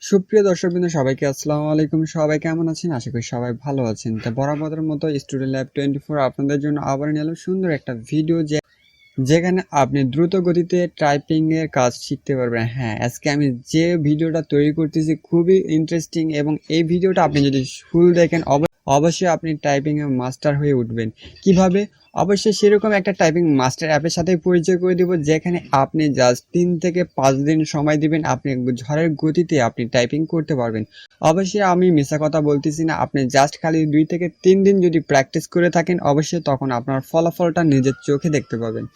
সুপ্রিয় দর্শকবৃন্দ সবাইকে আসসালামু আলাইকুম। সবাই কেমন আছেন? আশা করি সবাই ভালো আছেন। তো বরাবরের মতো স্টুডেন্ট ল্যাব 24 আপনাদের জন্য আবার নিয়ে এলাম সুন্দর একটা ভিডিও যেখানে আপনি দ্রুত গতিতে টাইপিং এর কাজ শিখতে পারবেন। হ্যাঁ, আজকে আমি যে ভিডিওটা তৈরি করতেছি খুবই ইন্টারেস্টিং এবং এই ভিডিওটা আপনি যদি ফুল দেখেন অবশ্যই আপনি টাইপিং এ মাস্টার হয়ে উঠবেন। কিভাবে? অবশ্যই সেরকম একটা টাইপিং মাস্টার অ্যাপের সাথে পরিচয় করে দিব, যেখানে আপনি জাস্ট 3 থেকে 5 দিন সময় দিবেন, আপনি ঝড়ের গতিতে আপনি টাইপিং করতে পারবেন। অবশ্যই আমি মিথ্যা কথা বলতেছি না। আপনি জাস্ট খালি 2 থেকে 3 দিন যদি প্র্যাকটিস করে থাকেন, অবশ্যই তখন আপনার ফলাফলটা নিজের চোখে দেখতে পাবেন।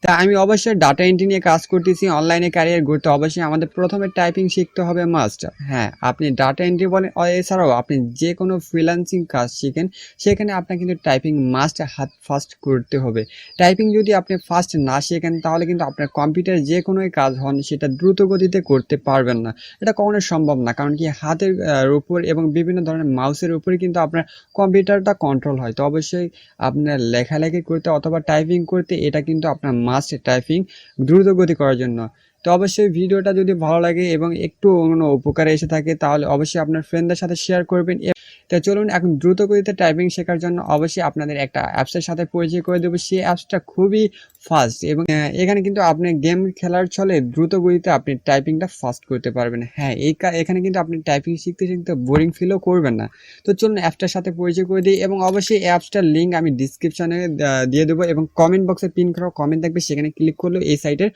তা আমি অবশ্যই ডাটা এন্ট্রি নিয়ে কাজ করতেছি, অনলাইনে ক্যারিয়ার গড়তে অবশ্যই আমাদের প্রথমে টাইপিং শিখতে হবে মাস্ট। হ্যাঁ, আপনি ডাটা এন্ট্রি বলেন, এছাড়াও আপনি যে কোনো ফ্রিল্যান্সিং কাজ শিখেন, সেখানে আপনার কিন্তু টাইপিং মাস্ট হাত ফাস্ট করতে হবে। টাইপিং যদি আপনি ফাস্ট না শেখেন, তাহলে কিন্তু আপনার কম্পিউটার যে কোনোই কাজ হন সেটা দ্রুত গতিতে করতে পারবেন না। এটা কখনোই সম্ভব না, কারণ কি হাতের উপর এবং বিভিন্ন ধরনের মাউসের উপরে কিন্তু আপনার কম্পিউটারটা কন্ট্রোল হয়। তো অবশ্যই আপনার লেখালেখি করতে অথবা টাইপিং করতে এটা কিন্তু আপনার মাস্ট টাইপিং দ্রুত গতি করার জন্য। তো অবশ্যই ভিডিওটা যদি ভালো লাগে এবং একটু কোনো উপকারে এসে থাকে, তাহলে অবশ্যই আপনার ফ্রেন্ডদের সাথে শেয়ার করবেন। তো চলুন এখন দ্রুত গতিতে টাইপিং শেখার জন্য অবশ্যই আপনাদের একটা অ্যাপসের সাথে পরিচয় করে দেবো। সেই অ্যাপসটা খুবই ফাস্ট এবং এখানে কিন্তু আপনি গেম খেলার ছলে দ্রুত গতিতে আপনি টাইপিংটা ফাস্ট করতে পারবেন। হ্যাঁ, এখানে কিন্তু আপনি টাইপিং শিখতে শিখতে বোরিং ফিলও করবেন না। তো চলুন অ্যাপসটার সাথে পরিচয় করে দিই এবং অবশ্যই অ্যাপসটার লিঙ্ক আমি ডিসক্রিপশনে দিয়ে দেবো এবং কমেন্ট বক্সে পিন করা কমেন্ট থাকবে, সেখানে ক্লিক করলে এই সাইটের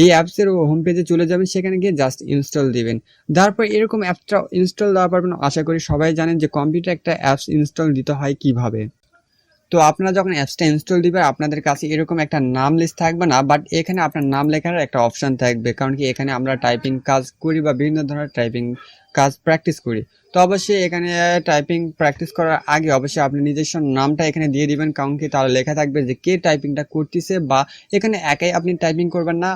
এই অ্যাপসের হোম পেজে চলে যাবেন, সেখানে গিয়ে জাস্ট ইনস্টল দিবেন। তারপর এরকম অ্যাপসটা ইনস্টল দেওয়ার পর আশা করি সবাই জানেন যে কম্পিউটার একটা অ্যাপস ইনস্টল দিতে হয় কিভাবে। তো আপনারা যখন অ্যাপসটা ইনস্টল দিবেন, আপনাদের কাছে এরকম একটা নাম লিস্ট থাকবে না, বাট এখানে আপনার নাম লেখার একটা অপশান থাকবে, কারণ কি এখানে আমরা টাইপিং কাজ করি বা বিভিন্ন ধরনের টাইপিং কাজ প্র্যাকটিস করি। তো অবশ্যই এখানে টাইপিং প্র্যাকটিস করার আগে অবশ্যই আপনি নিজস্ব নামটা এখানে দিয়ে দিবেন, কারণ কি তাহলে লেখা থাকবে যে কে টাইপিংটা করতেছে। বা এখানে একাই আপনি টাইপিং করবেন না,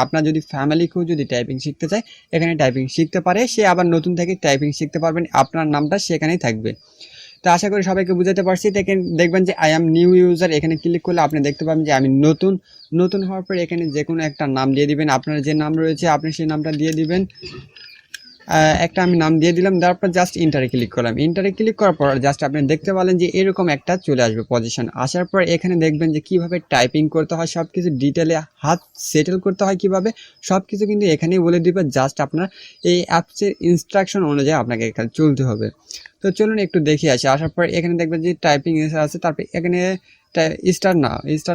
আপনার যদি ফ্যামিলি কেউ যদি টাইপিং শিখতে চায়, এখানে টাইপিং শিখতে পারে, সে আবার নতুন থেকে টাইপিং শিখতে পারবেন, আপনার নামটা সেখানেই থাকবে। তো আশা করি সবাইকে বুঝাতে পারছি। দেখবেন যে আই এম নিউ ইউজার, এখানে ক্লিক করলে আপনি দেখতে পাবেন যে আমি নতুন হওয়ার পর এখানে যে কোনো একটা নাম দিয়ে দিবেন। আপনার যে নাম রয়েছে আপনি সেই নামটা দিয়ে দিবেন। একটা আমি নাম দিয়ে দিলাম, তারপর জাস্ট ইন্টারে ক্লিক করলাম। ইন্টারে ক্লিক করার পর জাস্ট আপনি দেখতে পেলেন যে এরকম একটা চলে আসবে পজিশন। আসার পর এখানে দেখবেন যে কিভাবে টাইপিং করতে হয়, সব কিছু ডিটেলে হাত সেটেল করতে হয় কিভাবে, সব কিছু কিন্তু এখানেই বলে দিবে। জাস্ট আপনার এই অ্যাপসের ইনস্ট্রাকশন অনুযায়ী আপনাকে এখানে চলতে হবে। তো চলুন একটু দেখে আসি। আসার পর এখানে দেখবেন যে টাইপিং আছে, তারপর এখানে স্টার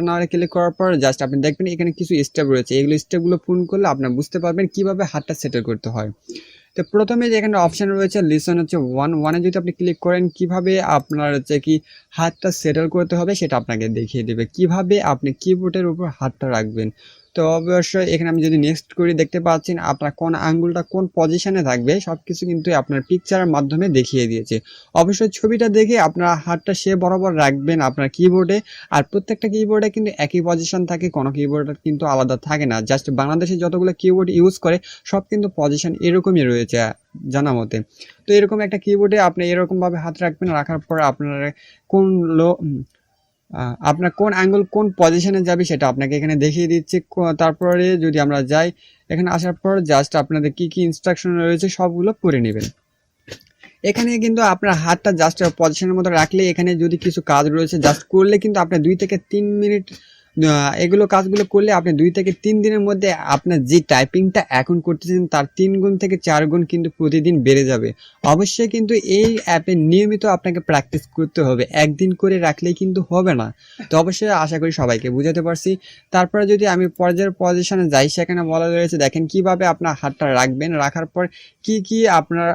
নাও ক্লিক করার পর জাস্ট আপনি দেখবেন এখানে কিছু স্টেপ রয়েছে, এগুলো স্টেপগুলো পূরণ করলে আপনার বুঝতে পারবেন কিভাবে হাতটা সেটেল করতে হয়। তো প্রথমে যে এখানে অপশন রয়েছে লিসন হচ্ছে ওয়ানে যদি আপনি ক্লিক করেন, কিভাবে আপনার হচ্ছে কি হাতটা সেটেল করতে হবে সেটা আপনাকে দেখিয়ে দেবে, কিভাবে আপনি কিবোর্ডের উপর হাতটা রাখবেন। তো অবশ্যই এখানে আমি যদি নেক্সট করি, দেখতে পাচ্ছেন আপনার কোন আঙ্গুলটা কোন পজিশনে থাকবে সবকিছু কিন্তু আপনার পিকচারের মাধ্যমে দেখিয়ে দিয়েছে। অবশ্যই ছবিটা দেখে আপনার হাতটা সে বরাবর রাখবেন আপনার কিবোর্ডে। আর প্রত্যেকটা কিবোর্ডে কিন্তু একই পজিশন থাকে, কোনো কিবোর্ড কিন্তু আলাদা থাকে না। জাস্ট বাংলাদেশে যতগুলো কিবোর্ড ইউজ করে সব কিন্তু পজিশন এরকমই রয়েছে জানা মতে। তো এরকম একটা কিবোর্ডে আপনি এরকমভাবে হাত রাখবেন, রাখার পর আপনার কোন আপনার কোন অ্যাঙ্গেল কোন পজিশনে যাবে সেটা আপনাকে এখানে দেখিয়ে দিচ্ছে। তারপরে যদি আমরা যাই, এখানে আসার পর জাস্ট আপনাদের কি কি ইনস্ট্রাকশন রয়েছে সবগুলো পড়ে নেবেন। এখানে কিন্তু আপনার হাতটা জাস্ট পজিশনের মতো রাখলে, এখানে যদি কিছু কাজ রয়েছে জাস্ট করলে কিন্তু আপনার 2 থেকে 3 মিনিট এগুলো কাজগুলো করলে আপনি 2 থেকে 3 দিনের মধ্যে আপনার যে টাইপিংটা এখন করতেছেন তার 3 গুণ থেকে 4 গুণ কিন্তু প্রতিদিন বেড়ে যাবে। অবশ্যই কিন্তু এই অ্যাপে নিয়মিত আপনাকে প্র্যাকটিস করতে হবে, একদিন করে রাখলেই কিন্তু হবে না। তো অবশ্যই আশা করি সবাইকে বুঝাতে পারছি। তারপরে যদি আমি পর্যায়ের পজিশনে যাই, সেখানে বলা রয়েছে দেখেন কিভাবে আপনার হাতটা রাখবেন, রাখার পর কি আপনার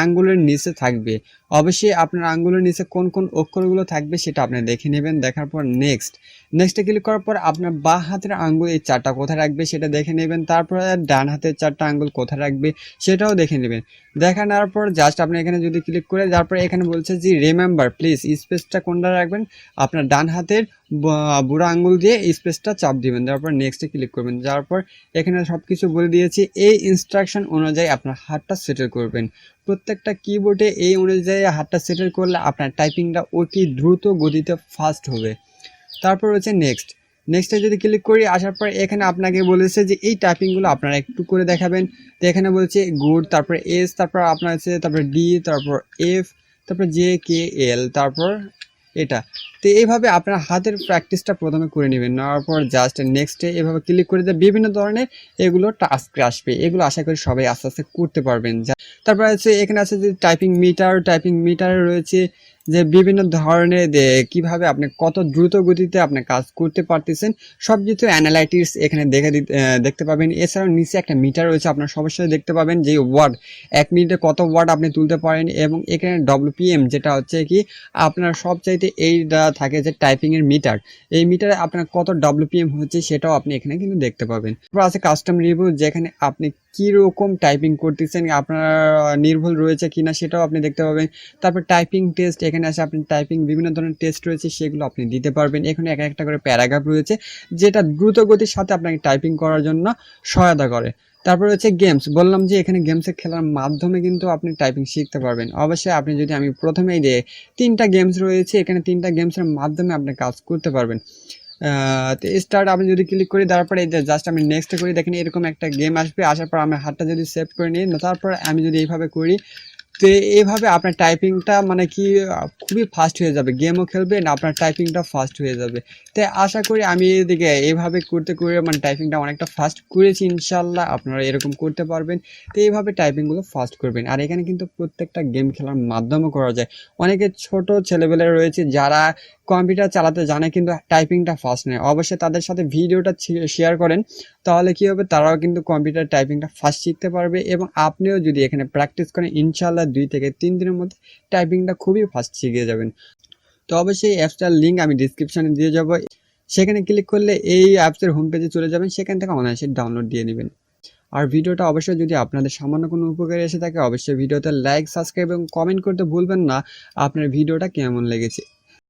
আঙ্গুলের নিচে থাকবে। অবশ্যই আপনার আঙ্গুলের নিচে কোন কোন অক্ষরগুলো থাকবে সেটা আপনি দেখে নেবেন। দেখার পর নেক্সটে ক্লিক করার পর আপনার বাঁ হাতের আঙ্গুল এই 4টা কোথায় রাখবে সেটা দেখে নেবেন। তারপরে ডান হাতের 4টা আঙ্গুল কোথায় রাখবে সেটাও দেখে নেবেন। দেখে নেওয়ার পর জাস্ট আপনি এখানে যদি ক্লিক করে, তারপরে এখানে বলছে যে রিমেম্বার প্লিজ স্পেসটা কোনটা রাখবেন, আপনার ডান হাতের বুড়ো আঙ্গুল দিয়ে স্পেসটা চাপ দিবেন, তারপর নেক্সটে ক্লিক করবেন। যাওয়ার পর এখানে সব কিছু বলে দিয়েছি, এই ইনস্ট্রাকশন অনুযায়ী আপনার হাতটা সেটেল করবেন। প্রত্যেকটা কিবোর্ডে এই অনুযায়ী হাতটা সেটেল করলে আপনার টাইপিংটা অতি দ্রুত গতিতে ফাস্ট হবে। তারপর হচ্ছে নেক্সটে যদি ক্লিক করি, আসার পর এখানে আপনাকে বলেছে যে এই টাইপিংগুলো আপনারা একটু করে দেখাবেন। তো এখানে বলছে গুড, তারপর এস, তারপর আপনার হচ্ছে তারপর ডি, তারপর এফ, তারপর জে কে এল, তারপর এটা। তো এইভাবে আপনার হাতের প্র্যাকটিসটা প্রথমে করে নেবেন, নেওয়ার পর জাস্ট নেক্সটে এভাবে ক্লিক করে দিয়ে বিভিন্ন ধরনের এগুলো টাস্ক আসবে, এগুলো আশা করি সবাই আস্তে আস্তে করতে পারবেন। তারপর আছে এখানে আছে যে টাইপিং মিটার রয়েছে, যে বিভিন্ন ধরনের কিভাবে আপনি কত দ্রুত গতিতে আপনি কাজ করতে পারতেছেন সব কিছু অ্যানালাইটিক্স এখানে দেখতে পাবেন। এছাড়াও নিচে একটা মিটার রয়েছে, আপনার সবসময় দেখতে পাবেন যে ওয়ার্ড 1 মিনিটে কত ওয়ার্ড আপনি তুলতে পারেন, এবং এখানে ডব্লিউপিএম যেটা হচ্ছে কি আপনার সবচাইতে এইটা থাকে যে টাইপিং এর মিটার, এই মিটারে আপনার কত ডব্লিউপিএম হচ্ছে সেটাও আপনি এখানে কিন্তু দেখতে পাবেন। তারপর আছে কাস্টম রিভিউ, যেখানে আপনি কীরকম টাইপিং করতেছেন আপনার নির্ভুল রয়েছে কিনা সেটাও আপনি দেখতে পাবেন। তারপর টাইপিং টেস্ট, এখানে আসে আপনি টাইপিং বিভিন্ন ধরনের টেস্ট রয়েছে সেগুলো আপনি দিতে পারবেন। এখানে এক একটা করে প্যারাগ্রাফ রয়েছে যেটা দ্রুত গতির সাথে আপনাকে টাইপিং করার জন্য সহায়তা করে। তারপর হচ্ছে গেমস, বললাম যে এখানে গেমসে খেলার মাধ্যমে কিন্তু আপনি টাইপিং শিখতে পারবেন। অবশ্যই আপনি যদি আমি প্রথমেই দিয়ে 3টা গেমস রয়েছে, এখানে 3টা গেমসের মাধ্যমে আপনি কাজ করতে পারবেন। তো স্টার্ট আপনি যদি ক্লিক করি, তারপরে জাস্ট আমি নেক্সট করি, দেখেন এরকম একটা গেম আসবে। আসার পর আমি হাতটা যদি সেভ করে নিই, তারপর আমি যদি এইভাবে করি, তো এইভাবে আপনার টাইপিংটা মানে কি খুবই ফাস্ট হয়ে যাবে, গেমও খেলবেন আপনার টাইপিংটা ফাস্ট হয়ে যাবে। তাই আশা করি আমি এদিকে এইভাবে করতে করে মানে টাইপিংটা অনেকটা ফাস্ট করেছি, ইনশাল্লাহ আপনারা এরকম করতে পারবেন। তো এইভাবে টাইপিংগুলো ফাস্ট করবেন। আর এখানে কিন্তু প্রত্যেকটা গেম খেলার মাধ্যমে করা যায়। অনেকে ছোট ছেলেবেলে রয়েছে যারা কম্পিউটার চালাতে জানে কিন্তু টাইপিংটা ফাস্ট নেই, অবশ্যই তাদের সাথে ভিডিওটা শেয়ার করেন, তাহলে কি হবে তারাও কিন্তু কম্পিউটার টাইপিংটা ফাস্ট শিখতে পারবে। এবং আপনিও যদি এখানে প্র্যাকটিস করেন, ইনশাল্লাহ 2 থেকে 3 দিনের মধ্যে টাইপিংটা খুবই ফাস্ট শিখে যাবেন। তো অবশ্যই অ্যাপসটার লিঙ্ক আমি ডিসক্রিপশনে দিয়ে যাব, সেখানে ক্লিক করলে এই অ্যাপসের হোম পেজে চলে যাবেন, সেখান থেকে অনায়াসে ডাউনলোড দিয়ে নেবেন। আর ভিডিওটা অবশ্যই যদি আপনাদের সামান্য কোনো উপকারে এসে থাকে, অবশ্যই ভিডিওতে লাইক, সাবস্ক্রাইব এবং কমেন্ট করতে ভুলবেন না আপনার ভিডিওটা কেমন লেগেছে।